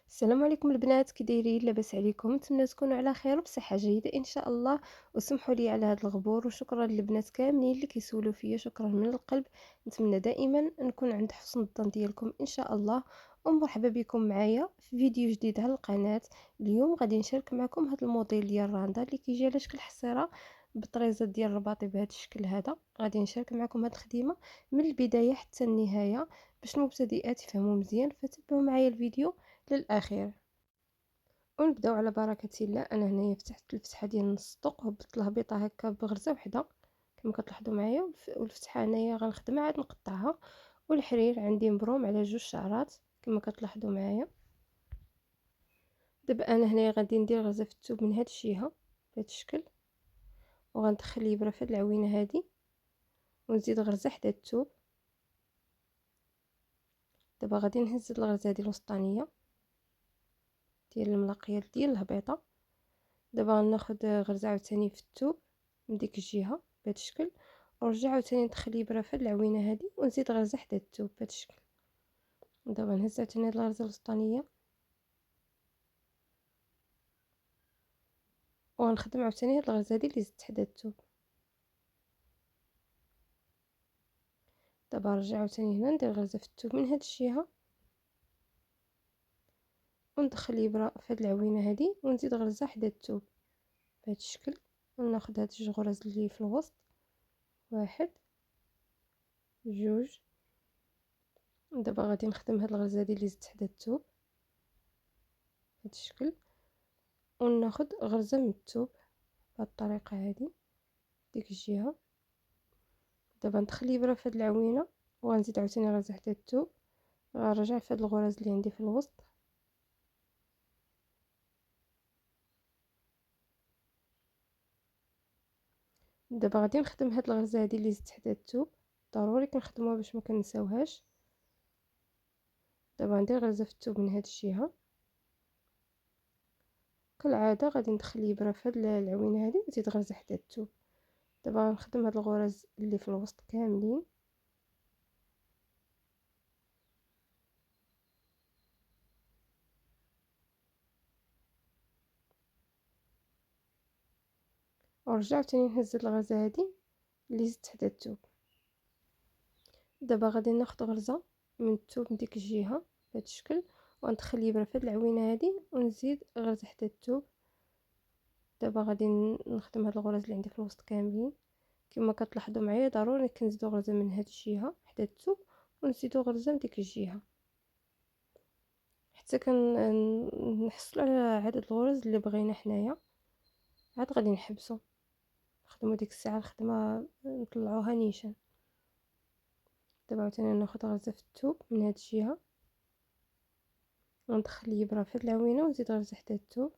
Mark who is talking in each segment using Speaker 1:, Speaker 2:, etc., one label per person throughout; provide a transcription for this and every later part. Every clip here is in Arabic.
Speaker 1: السلام عليكم البنات، كي دايرين؟ لاباس عليكم؟ نتمنى تكونوا على خير وبصحه جيده ان شاء الله. وسمحوا لي على هذا الغبور، وشكرا للبنات كاملين اللي كيسولوا فيا، شكرا من القلب. نتمنى دائما نكون عند حسن الظن ديالكم ان شاء الله. ومرحبا بكم معايا في فيديو جديد على القناه. اليوم غادي نشارك معكم هذا الموديل ديال الراندا اللي كيجي على شكل حصيره بالطريزه ديال الرباطي بهذا الشكل هذا. غادي نشارك معكم هذه الخدمه من البدايه حتى النهايه باش المبتدئات يفهموا مزيان، فتبعوا معايا الفيديو للأخير. ونبداو على بركة الله. أنا هنايا فتحت الفتحة ديال نص الطوق وهبطت الهبيطة هكا بغرزة وحدة كما كتلاحظوا معايا، والفتحة هنايا غنخدمها عاد نقطعها. والحرير عندي مبروم على جوج شعرات كما كتلاحظوا معايا. دابا أنا هنايا غادي ندير غرزة في الثوب من هاد الجهة بهاد الشكل، وغندخل الإبرة في هاد العوينة هادي ونزيد غرزة حدا الثوب. دابا غادي نهز هاد الغرزة هادي الوسطانية ديال الملاقية ديال الهبيطة. دابا غناخد غرزة عاوتاني في الثوب من ديك الجهة بهذا الشكل، ونرجع عاوتاني ندخل الابره في العوينه هذه ونزيد غرزه حدا الثوب بهذا الشكل. دابا نهز عاوتاني هاد الغرزه الوسطانيه وغنخدم عاوتاني هاد الغرزه هذه اللي زدت حدا الثوب. دابا نرجع عاوتاني هنا ندير غرزه في الثوب من هاد الجهه وندخل الابره في هاد العوينه هذه ونزيد غرزه حدا الثوب بهذا الشكل. وناخد هاد جوج غرز اللي في الوسط، واحد جوج. دابا غادي نخدم هاد الغرزه هذه اللي زدت حدا الثوب بهذا الشكل، وناخد غرزه من الثوب بهذه الطريقه هذه ديك الجهه. دابا ندخل الابره في هاد العوينه وغنزيد عاوتاني غرزه حدا الثوب، غنرجع في هاد الغرز اللي عندي في الوسط. دابا غادي نخدم هاد الغرزه هادي اللي زدت حدا الثوب، ضروري كنخدموها باش ما كنساوهاش. دابا ندير غرزه في الثوب من هاد الجهه كالعاده، غادي ندخل الابره في هاد العوينه هادي ونزيد غرزه حدا الثوب. دابا غنخدم هاد الغرز اللي في الوسط كاملين. ونرجع تاني نهز هاد الغرزه هادي اللي زدت حدا الثوب. دابا غادي ناخد غرزه من الثوب من ديك الجهه بهذا الشكل، وندخل الابره في هاد العوينه هادي ونزيد غرزه حدا الثوب. دابا غادي نخدم هاد الغرز اللي عندي في الوسط كاملين كما كتلاحظوا معايا. ضروري كنزيدو غرزه من هاد الجهه حدا الثوب ونزيدو غرزه من ديك الجهه حتى نحصلوا على عدد الغرز اللي بغينا حنايا. عاد غادي نحبسو نخدمو ديك الساعه الخدمه نطلعوها نيشان. دابا عاوتاني ناخد غرزه في الثوب من هاد الجهه وندخل الابره في هاد العوينه ونزيد غرزه حدا الثوب.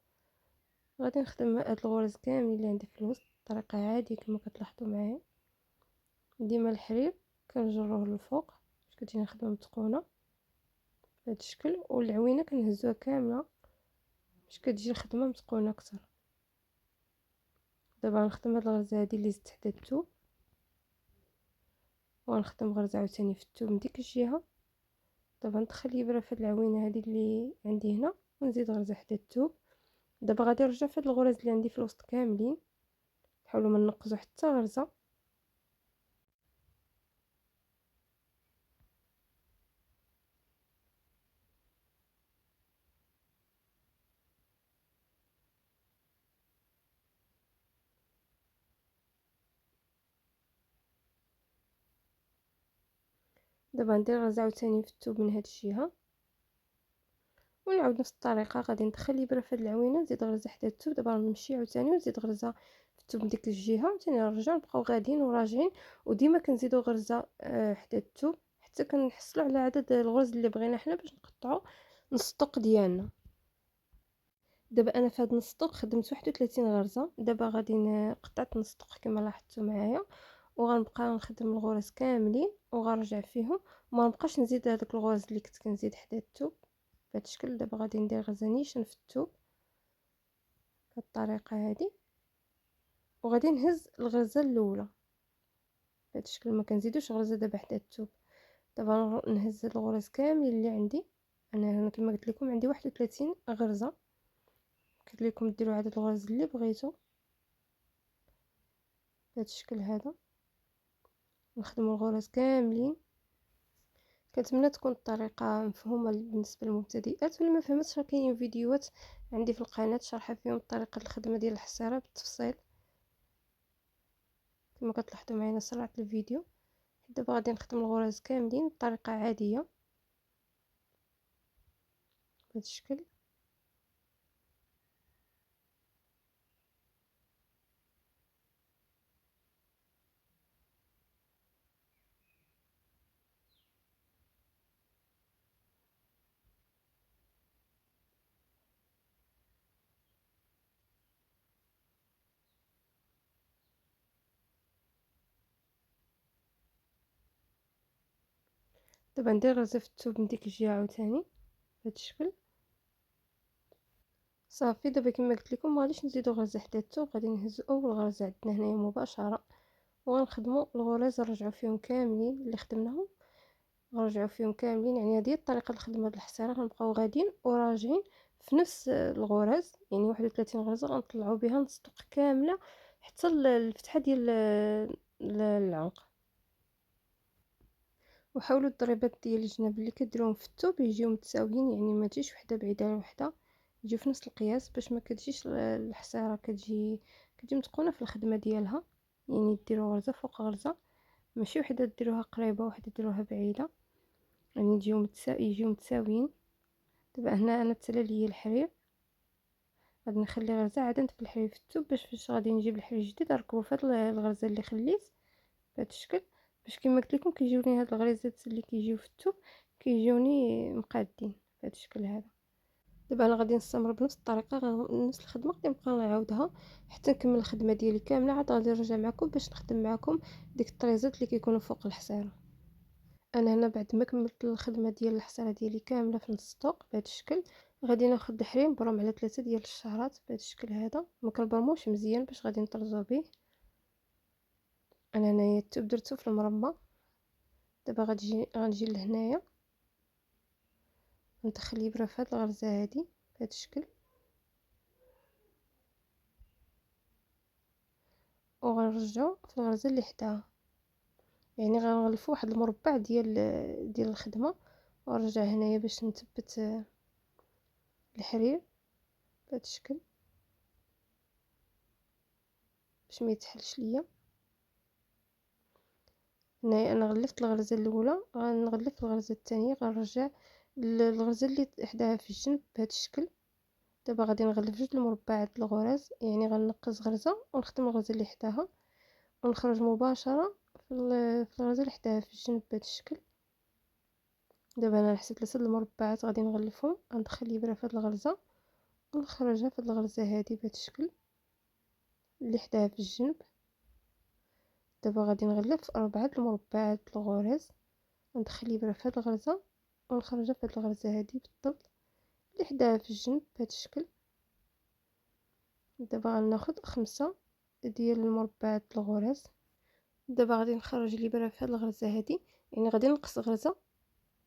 Speaker 1: غادي نخدم هاد الغرز كاملين اللي عندي في الوسط بطريقه عاديه كما كتلاحظوا معايا. ديما الحرير كنجروه للفوق باش كتجينا خدمه متقونه بهذا الشكل، والعوينه كنهزوها كامله باش كتجي الخدمه متقونه اكثر. دابا غنخدم هاد الغرزه هادي اللي زدت حدا الثوب وغنخدم غرزه عاوتاني في الثوب من ديك الجهه. دابا ندخل الابره في هاد العوينه هادي اللي عندي هنا ونزيد غرزه حدا الثوب. دابا غادي نرجع في هاد الغرز اللي عندي في الوسط كاملين، نحاولوا ما ننقصوا حتى غرزه. دابا ندير غرزه عاوتاني في الثوب من هاد الجهه ونعاود نفس الطريقه. غادي ندخل الابره في هاد العوينه نزيد غرزه حدا الثوب. دابا نمشي عاوتاني ونزيد غرزه في الثوب من ديك الجهه عاوتاني نرجع نبقاو غاديين وراجعين، وديما كنزيدو غرزه حدا الثوب حتى كنحصلوا على عدد الغرز اللي بغينا حنا باش نقطعوا نص الطوق ديالنا. دابا انا في هاد نص الطوق خدمت 31 غرزه. دابا غادي قطعت نص الطوق كما لاحظتوا معايا، وغنبقى نخدم الغرز كاملين وغنرجع فيهم، وما نبقاش نزيد هذوك الغرز اللي كنت كنزيد حدا الثوب بهذا الشكل. دابا غادي ندير غرزه نيشان في الثوب بهذه الطريقه هذه، وغادي نهز الغرزه الاولى بهذا الشكل، ما كنزيدوش غرزه دابا حدا الثوب. دابا نهز هاد الغرز كاملين اللي عندي انا هنا كما قلت لكم عندي 31 غرزه. قلت لكم ديروا عدد الغرز اللي بغيتو بهذا الشكل هذا. نخدموا الغرز كاملين. كنتمنى تكون الطريقه مفهومه بالنسبه للمبتدئات، ولا ما فهمتش راه كاينين فيديوهات عندي في القناه شارحه فيهم طريقه الخدمه ديال الحصيره بالتفصيل كما كتلاحظوا معايا. سرعت الفيديو. دابا غادي نخدم الغرز كاملين بطريقه عاديه بهذا الشكل. دابا ندير غرزه في الثوب من ديك الجهه عاوتاني بهذا الشكل. صافي دابا كما قلت لكم ما غاديش نزيدو غرزه حدا الثوب، غادي نهزو اول غرزه عندنا هنايا مباشره، وغنخدموا الغرز نرجعوا فيهم كاملين اللي خدمناهم. نرجعوا فيهم كاملين، يعني هذه طريقه الخدمه ديال الحصيره. غنبقاو غاديين وراجعين في نفس الغرز، يعني 31 غرزه غنطلعوا بها نصدق كامله حتى الفتحه ديال العنق. وحاولوا الضريبات ديال الجناب اللي كديروهم في الثوب يجيو متساويين، يعني ما تجيش وحده بعيده على وحده، يجيو في نفس القياس باش ما كتجيش الحصيره كتجي متقونه في الخدمه ديالها. يعني ديروا غرزه فوق غرزه، ماشي وحده ديروها قريبه وحده ديروها بعيده، يعني يجيو متساويين. دابا هنا انا تسالى ليا الحرير، غادي نخلي غرزه عاد ندفل الحرير في الثوب باش فاش غادي نجيب الحرير الجديد نركبو في هاد الغرزه اللي خليت بهذا الشكل. باش كما قلت لكم كيجيوني هاد الغريزات اللي كيجيو في الثوب كيجيوني مقادين بهذا الشكل هذا. دابا انا غادي نستمر بنفس الطريقه، نفس الخدمه غادي نبقى نعاودها حتى نكمل الخدمه ديالي كامله. عاد غادي نرجع معكم باش نخدم معكم ديك الطريزات اللي كيكونوا فوق الحصيره. انا هنا بعد ما كملت الخدمه ديال الحصيره ديالي كامله في نص الطوق بهذا الشكل، غادي ناخذ الحرير نبرم على 3 ديال الشعرات بهذا الشكل هذا. ما كنبرموش مزيان باش غادي نطرزو به. انا هنايا الثوب درتو في المربى. دابا غنجي لهنايا ندخل الابره في هذه الغرزه هذه بهذا الشكل، وغنرجعو في الغرزه اللي حداها. يعني غنغلفو واحد المربع ديال الخدمه، ونرجع هنايا باش نثبت الحرير بهذا الشكل باش ما يتحلش ليا. هنايا انا غلفت الغرزه الاولى، غنغلف الغرزه الثانيه، غنرجع للغرزه اللي حداها في الجنب بهذا الشكل. دابا غادي نغلف جوج المربعات الغرز، يعني غنقص غرزه ونخدم الغرزه اللي حداها ونخرج مباشره في الغرزه اللي حداها في الجنب بهذا الشكل. دابا انا حسيت 3 المربعات غادي نغلفهم، غندخل الابره في هذه الغرزه ونخرجها في هذه الغرزه هذه بهذا الشكل اللي حداها في الجنب. دابا غادي نغلف 4 المربعات الغرز، ندخل الابره في هذه الغرزه ونخرجها في هذه الغرزه هذه بالضبط اللي حداها في الجنب بهذا الشكل. دابا غناخذ 5 ديال المربعات الغرز. دابا غادي نخرج الابره في هذه الغرزه هذه، يعني غادي نقص غرزه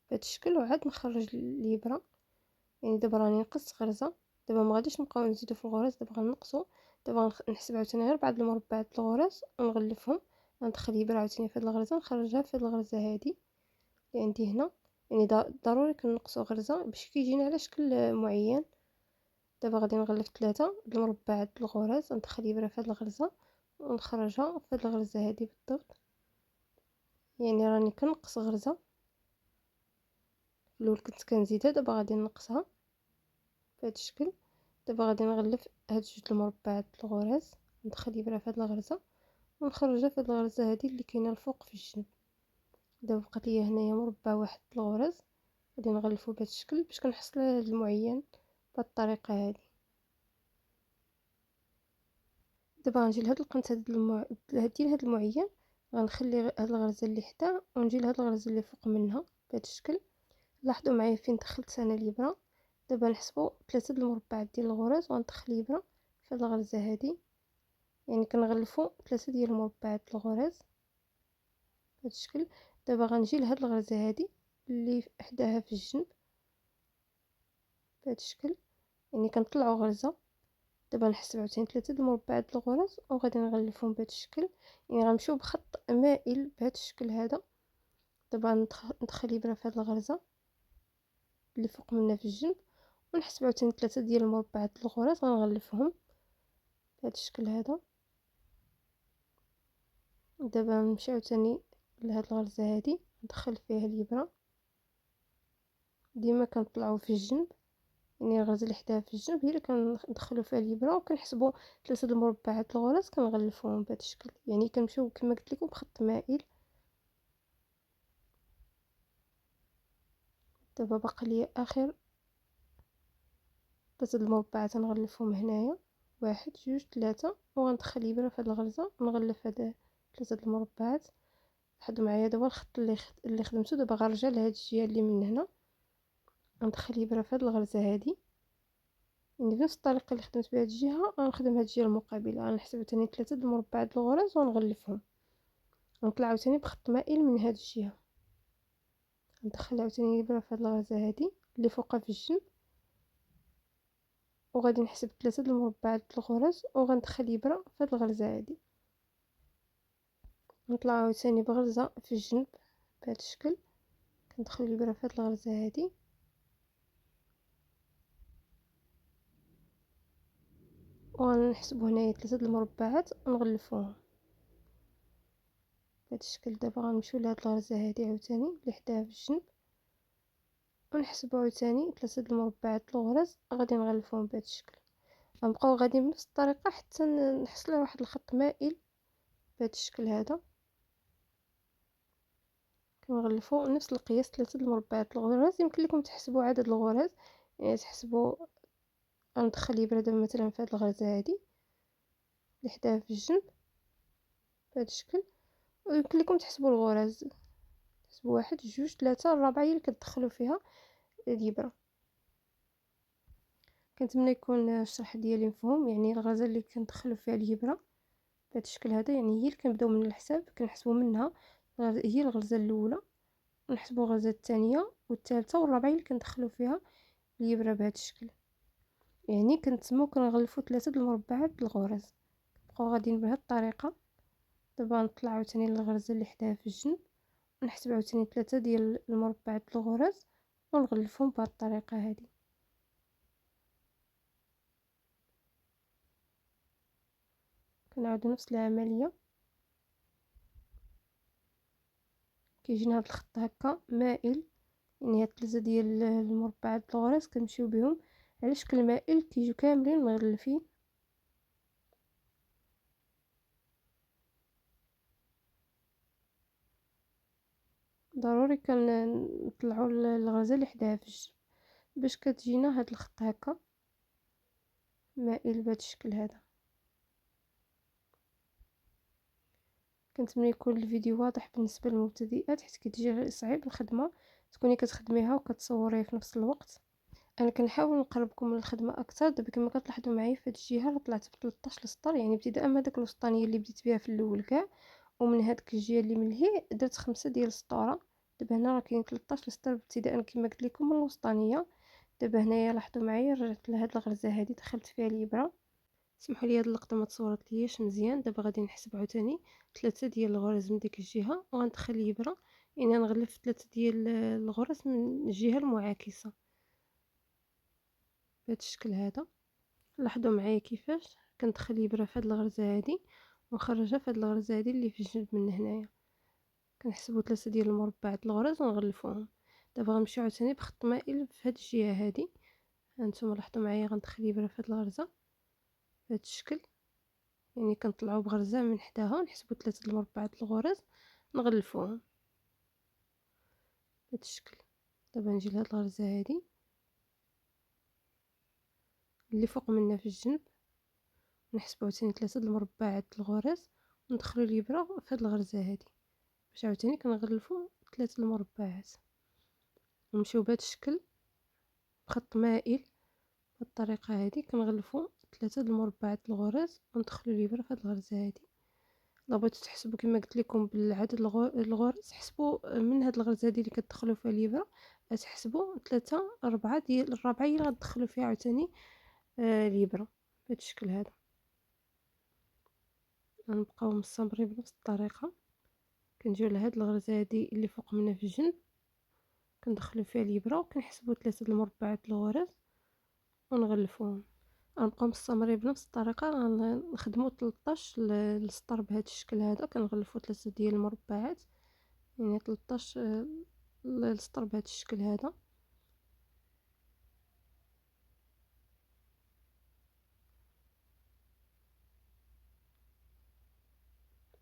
Speaker 1: بهذا الشكل وعاد نخرج الابره. يعني دابا راني نقص غرزه. دابا ما غاديش نبقاو نزيدو في الغرز، دابا غنقصو. دابا نحسب عاوتاني غير بعض المربعات الغرز ونغلفهم، ندخل الابره عاوتاني في هذه الغرزه نخرجها في هذه الغرزه هذه اللي عندي هنا. يعني ضروري كنقصو غرزه باش كيجينا على شكل معين. دابا غادي نغلف 3 المربعات الغرز، ندخل الابره في هذه الغرزه ونخرجها في هذه الغرزه هذه بالضبط. يعني راني كنقص غرزه الاول كنت كنزيدها، دابا غادي نقصها بهذا الشكل. دابا غادي نغلف هاد جوج المربعات الغرز، ندخل الابره في هذه الغرزه ونخرجها في هذه الغرزه هذه اللي كاينه الفوق في الجنب. دابا بقات ليا هنايا مربع واحد الغرز، غادي نغلفو بهذا الشكل باش كنحصل على هذا المعين بهذه الطريقه هذه. دابا غنجي لهاد القنت ديال هاد المعين، غنخلي هاد الغرزه اللي حدا ونجي لهاد الغرزه اللي فوق منها بهذا الشكل. لاحظوا معايا فين دخلت انا الابره. دابا نحسبوا 3 المربعات ديال الغرز وندخل الابره في هاد الغرزه هذه، يعني كنغلفوا 3 ديال المربعات الغرز بهذا الشكل. دابا غنجي لهاد الغرزه هذه اللي حداها في الجنب، بهذا الشكل. يعني كنطلعو غرزة، دابا نحسب عاوتاني 3 د المربعات الغرز وغادي نغلفهم بهذا الشكل. يعني غنمشيو بخط مائل بهذا الشكل هذا. دابا ندخل الابره في هذه الغرزه اللي فوق منها في الجنب، ونحسب عاوتاني 3 ديال المربعات الغرز غنغلفهم بهذا الشكل هذا. دابا نمشي عاوتاني لهاد الغرزه هذه، ندخل فيها الابره. ديما كنطلعو في الجنب، يعني الغرزه اللي حداها في الجنب هي اللي كندخلو فيها الابره، وكنحسبوا 3 د المربعات الغرز كنغلفوهم بهذا الشكل. يعني كنمشيو كما قلت لكم بخط مائل. دابا باقي لي اخر 3 د المربعات غنغلفهم هنايا، 1 2 3، وغندخل الابره في هذه الغرزه نغلف هذا 3 د المربعات. لاحظوا معايا دابا الخط اللي خدمته. دابا غنرجع لهاد الجهه اللي من هنا، غندخل الابره في هذه الغرزه هذه. يعني بنفس الطريقه اللي خدمت بهاد الجهه غنخدم هاد الجهه المقابله. غنحسب ثاني 3 د المربعات الغرز ونغلفهم. غنطلع عاوتاني بخط مائل من هاد الجهه، ندخل عاوتاني الابره في هاد الغرزه هذه اللي فوقها في الجنب، وغادي نحسب 3 د المربعات الغرز وغندخل الابره في هاد الغرزه هذه. نطلع عاوتاني بغرزه في الجنب بهذا الشكل، كندخل الابره في هاد الغرزه هذه، وغنحسبوا هنايا 3 د المربعات ونغلفوهم بهذا الشكل. دابا غنمشيو لهاد الغرزه هذه عاوتاني اللي حداها في الجنب، ونحسبوا عاوتاني 3 د المربعات الغرز غادي نغلفوهم بهذا الشكل. غنبقاو غاديين بنفس الطريقه حتى نحصل على واحد الخط مائل بهذا الشكل هذا. كنغلفوا نفس القياس 3 د المربعات الغرز. يمكن لكم تحسبوا عدد الغرز، يعني تحسبوا. غندخل الابره دابا مثلا في هذه الغرزه هذه اللي حداها في الجنب بهذا الشكل، ويمكن لكم تحسبوا الغرز، تحسبوا 1 2 3. الرابعه هي اللي كتدخلوا فيها الابره. كنتمنى يكون الشرح ديالي مفهوم. يعني الغرزه اللي كندخلوا فيها الابره بهذا الشكل هذا، يعني هي اللي كنبداو من الحساب، كنحسبوا منها هي الغرزه الاولى، ونحسبوا الغرزه الثانيه والثالثه والرابعه اللي كندخلوا فيها الابره بهذا الشكل. يعني كنتسموا كنغلفوا 3 د المربعات الغرز. بقاو غاديين بهذه الطريقه. دابا نطلع عاوتاني للغرزه اللي حداها في الجنب، ونحسب عاوتاني 3 ديال المربعات الغرز ونغلفهم بهذه الطريقه هذه. كنعاودوا نفس العمليه. كيجينا هذا الخط هكا مائل، يعني هاد 3 ديال المربعات الغرز كنمشيو بهم على شكل مائل، كيجيو كاملين مغلفين. ضروري كنطلعوا الغرزه اللي حداها في الجنب باش كتجينا هاد الخط هكا مائل بهذا الشكل هذا. كنتمنى يكون الفيديو واضح بالنسبه للمبتدئات، حيت كتجي صعيب الخدمه تكوني كتخدميها وكتصوريه في نفس الوقت. انا كنحاول نقربكم من الخدمه اكثر. دابا كما كتلاحظوا معايا في هذه الجهه طلعت ب 13 سطر، يعني ابتداء من هذاك الوسطانيه اللي بديت بها في الاول كاع، ومن هذيك الجهه اللي من الهي درت 5 ديال السطوره. دابا هنا راه كاين 13 سطر ابتداء كما قلت لكم من الوسطانيه. دابا هنايا لاحظوا معايا رجعت لهاد الغرزه هذه، دخلت فيها الابره. سمحوا لي هاد اللقطه ما تصورت لياش مزيان. دابا غادي نحسب عاوتاني 3 ديال الغرز من ديك الجهه، وغندخل الابره يعني نغلف 3 ديال الغرز من الجهه المعاكسه بهذا الشكل هذا. لاحظوا معايا كيفاش كندخل الابره في هاد الغرزه هذه ونخرجها في هاد الغرزه هذه اللي في الجنب من هنايا. كنحسبوا 3 ديال المربعات الغرز ونغلفوهم. دابا غنمشيو عاوتاني بخط مائل في هاد الجهه هذه. هانتوما لاحظوا معايا غندخل الابره في هاد الغرزه بهذا الشكل، يعني كنطلعوا بغرزه من حداها ونحسبوا 3 د المربعات الغرز نغلفوهم بهذا الشكل. دابا نجي لهاد الغرزه هذه اللي فوق منها في الجنب، نحسبوا عاوتاني 3 د المربعات الغرز وندخلوا الابره في هاد الغرزه هذه باش عاوتاني كنغلفوا 3 المربعات، ونمشيو بهذا الشكل بخط مائل بالطريقه هذه. كنغلفوا 3 د المربعات الغرز وندخلوا الابره في هاد الغرزه هذه. الا بغيتو تحسبوا كما قلت لكم بالعدد الغرز، حسبوا من هاد الغرزه هذه اللي كتدخلوا فيها الابره غتحسبوا 3 4 ديال الرابعة هي اللي غتدخلوا فيها عاوتاني الإبرة بهذا الشكل هذا. غنبقاو مستمرين بنفس الطريقة، كنجيو لهاد الغرزة هادي اللي فوق منها في الجنب، كندخلو فيها الإبرة وكنحسبوا 3 د المربعات الغرز ونغلفوهم. غنبقاو مستمرين بنفس الطريقة، نخدمو 13 السطر بهذا الشكل هذا، كنغلفو 3 ديال المربعات، يعني 13 السطر بهذا الشكل هذا.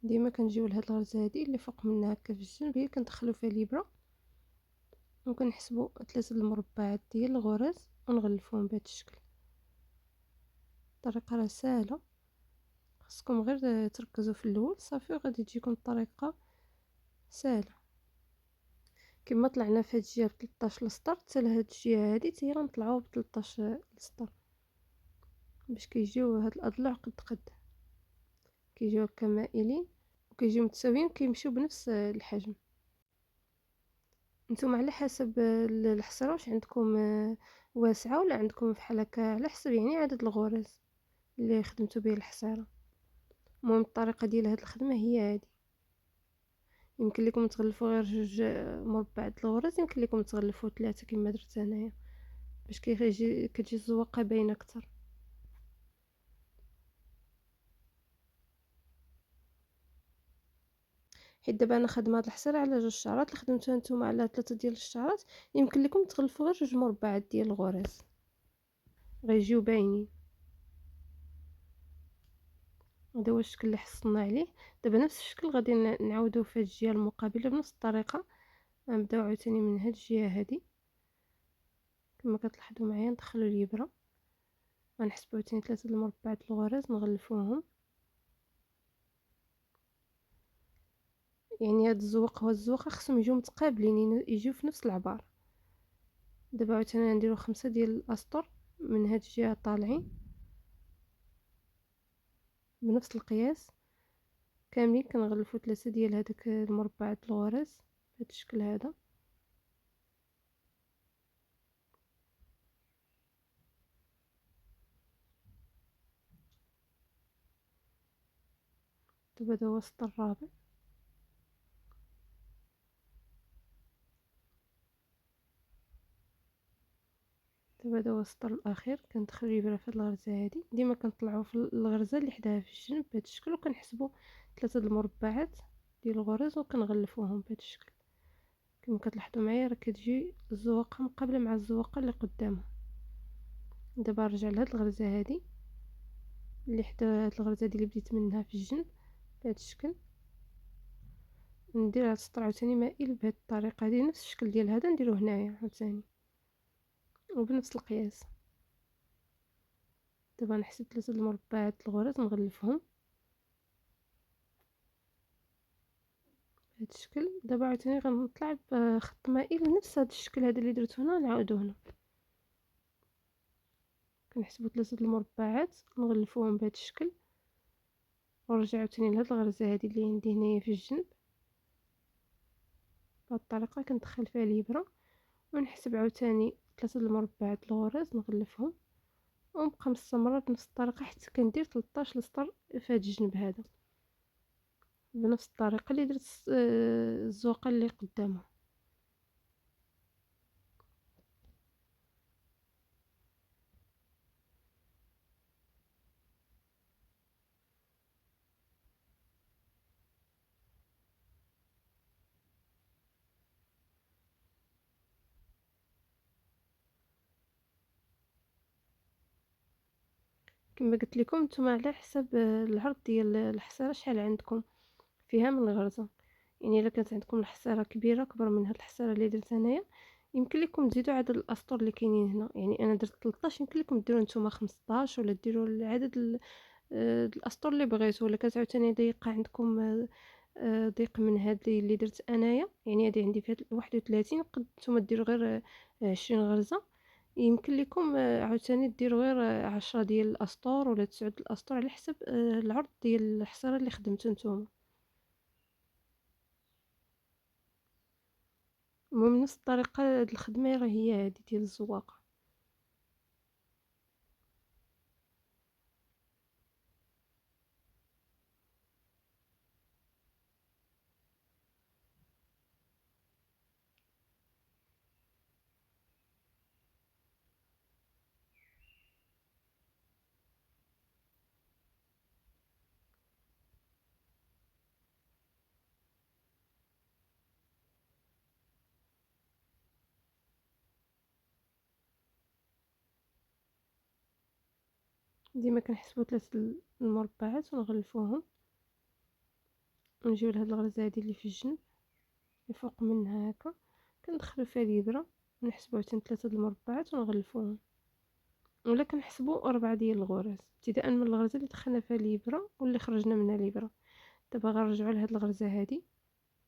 Speaker 1: ديما كنجيو لهاد الغرزة هادي اللي فوق منها هكا في الجنب، هي كندخلو فيها الإبرة وكنحسبو 3 د المربعات ديال الغرز ونغلفوهم بهذا الشكل. الطريقة راه ساهلة، خاصكم غير تركزوا في الاول صافي وغادي تجيكم الطريقه سهله. كما طلعنا في هاد الجهه ب 13 السطر، حتى لهاد الجهه هادي حتى هي غنطلعوها ب 13 السطر باش كيجيو هاد الاضلاع قد قد، كيجيو هكا مائلين وكيجيو متساويين وكيمشيو بنفس الحجم. نتوما على حسب الحصيره واش عندكم واسعه ولا عندكم بحال هكا، على حسب يعني عدد الغرز اللي خدمتو به الحصيره. المهم الطريقه ديال هاد الخدمه هي هادي. يمكن لكم تغلفوا غير 2 مربعات الغرز، يمكن لكم تغلفوا 3 كما درت انايا باش كتجي الزواقه باينه اكثر. حيت دابا انا خدمه هاد الحصيره على 2 شعرات، اللي خدمتوها نتوما على 3 ديال الشعرات يمكن لكم تغلفوا غير 2 مربعات ديال الغرز غيجيو باينين. هذا هو الشكل اللي حصلنا عليه. دابا نفس الشكل غادي نعاودوه في هاد الجهه المقابله بنفس الطريقه. غنبداو عاوتاني من هاد الجهه هادي كما كتلاحظوا معايا، ندخلوا الابره، غنحسبوا عاوتاني 3 د المربعات الغرز نغلفوهم. يعني هاد الزواق وهاد الزواقه خصهم يجيو متقابلين، يجيو في نفس العبار. دابا عاوتاني غنديرو 5 ديال الاسطر من هاد الجهه طالعين بنفس القياس كاملين، كنغلفو 3 ديال هادوك المربعات الغرز بهاد الشكل هذا. دابا هذا هو السطر الرابع. دابا هذا هو السطر الاخير. كندخل الابره في هاد الغرزه هادي، ديما كنطلعو في الغرزه اللي حداها في الجنب بهاد الشكل، وكنحسبوا 3 د المربعات ديال الغرز وكنغلفوهم بهاد الشكل. كما كتلاحظوا معايا راه كتجي الزواقه مقابله مع الزواقه اللي قدامها. دابا نرجع لهاد الغرزه هادي اللي حدا هاد الغرزه هادي اللي بديت منها في الجنب بهاد الشكل، ندير هاد السطر عاوتاني مائل بهاد الطريقه هادي، نفس الشكل ديال هذا نديروه هنايا عاوتاني وبنفس القياس. دابا نحسب 3 د المربعات الغرز نغلفهم بهذا الشكل. دابا عاوتاني غنطلع بخط مائل نفس هذا الشكل هذا اللي درتو هنا نعاودو هنا، كنحسبوا 3 د المربعات نغلفوهم بهذا الشكل ونرجع عاوتاني لهاد الغرزه هذه اللي عندي هنايا في الجنب. بهذه الطريقه كندخل فيها الابره ونحسب عاوتاني 3 د المربعات الغرز نغلفهم، ونبقى مستمره بنفس الطريقه حتى كندير 13 سطر في هذا الجنب هذا بنفس الطريقه اللي درت الزواقه اللي قدامها. كما قلت لكم نتوما على حسب العرض ديال الحصيره شحال عندكم فيها من الغرزه. يعني الا كانت عندكم الحصيره كبيره اكبر من هاد الحصيره اللي درت انايا، يمكن لكم تزيدوا عدد الاسطر اللي كاينين هنا. يعني انا درت 13، يمكن لكم ديروا نتوما 15 ولا ديروا العدد الاسطر اللي بغيتو. ولا كانت عاوتاني ضيقه عندكم ضيق من هاد اللي درت انايا، يعني هادي عندي فيها 31، قد نتوما ديروا غير 20 غرزه. يمكن لكم عاوتاني ديروا غير 10 ديال الاسطر ولا 9 د الاسطر على حسب العرض ديال الحصيره اللي خدمتو نتوما. المهم نفس الطريقة هاد الخدمة راه هي هادي ديال الزواقة. ديما كنحسبو 3 المربعات ونغلفوهم، ونجيو لهاد الغرزة هادي اللي في الجنب الفوق منها هكا، كندخلو فيها الإبرة ونحسبو عاوتاني 3 المربعات ونغلفوهم، ولا كنحسبو 4 ديال الغرز ابتداء من الغرزة اللي دخلنا فيها الإبرة واللي خرجنا منها الإبرة. دابا غنرجعو لهاد الغرزة هادي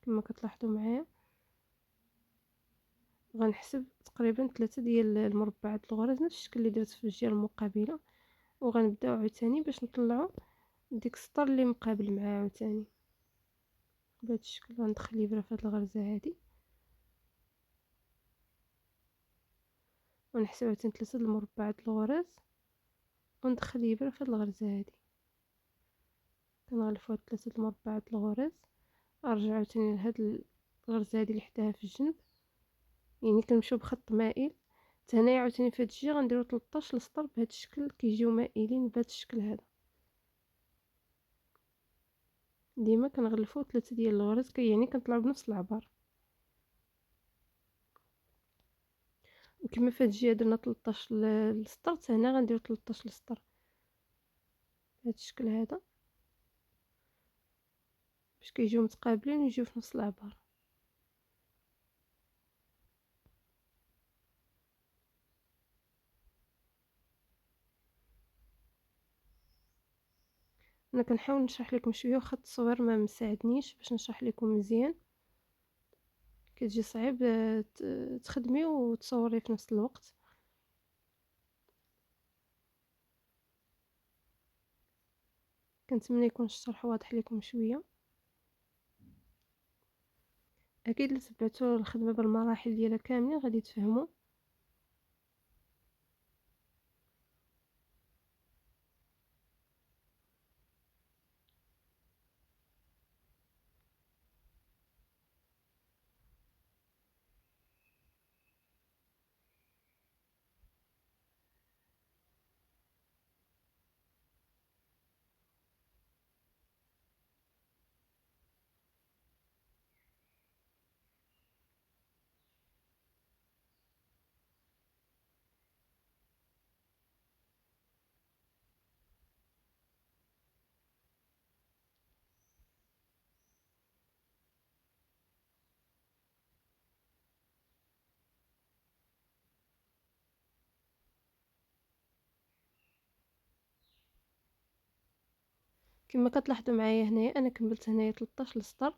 Speaker 1: كما كتلاحظوا معايا، غنحسب تقريبا 3 ديال المربعات الغرز نفس الشكل اللي درت في الجهة المقابلة، وغنبداو عاوتاني باش نطلعو ديك السطر اللي مقابل معاه عاوتاني بهذا الشكل. غندخل الإبرة في هاد الغرزة هادي ونحسب عاوتاني 3 المربعات الغرز وندخل الإبرة في هاد الغرزة هادي، كنغلفو هاد 3 المربعات الغرز، ارجع عاوتاني لهاد الغرزة هادي اللي حداها في الجنب، يعني كنمشيو بخط مائل حتى هنايا عاوتاني في هاد الجهة غنديرو 13 السطر بهاد الشكل كيجيو مائلين بهاد الشكل هذا. ديما كنغلفو 3 ديال الغرز يعني كنطلعو بنفس العبار، وكما في هاد الجهة درنا 13 السطر حتى هنا غنديرو 13 السطر بهاد الشكل هذا باش كيجيو متقابلين ويجيو في نفس العبار. انا كنحاول نشرح لكم شويه وخا التصوير ما مساعدنيش باش نشرح لكم مزيان، كتجي صعيب تخدمي وتصوري في نفس الوقت. كنتمنى يكون الشرح واضح لكم شويه. اكيد الا تبعتوا الخدمه بالمراحل ديالها كاملين غادي تفهموا. كما كتلاحظوا معايا هنايا انا كملت هنايا 13 سطر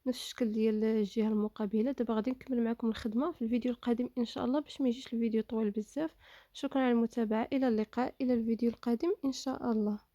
Speaker 1: نفس الشكل ديال الجهه المقابله. دابا غادي نكمل معكم الخدمه في الفيديو القادم ان شاء الله باش ما يجيش الفيديو طويل بزاف. شكرا على المتابعه، الى اللقاء، الى الفيديو القادم ان شاء الله.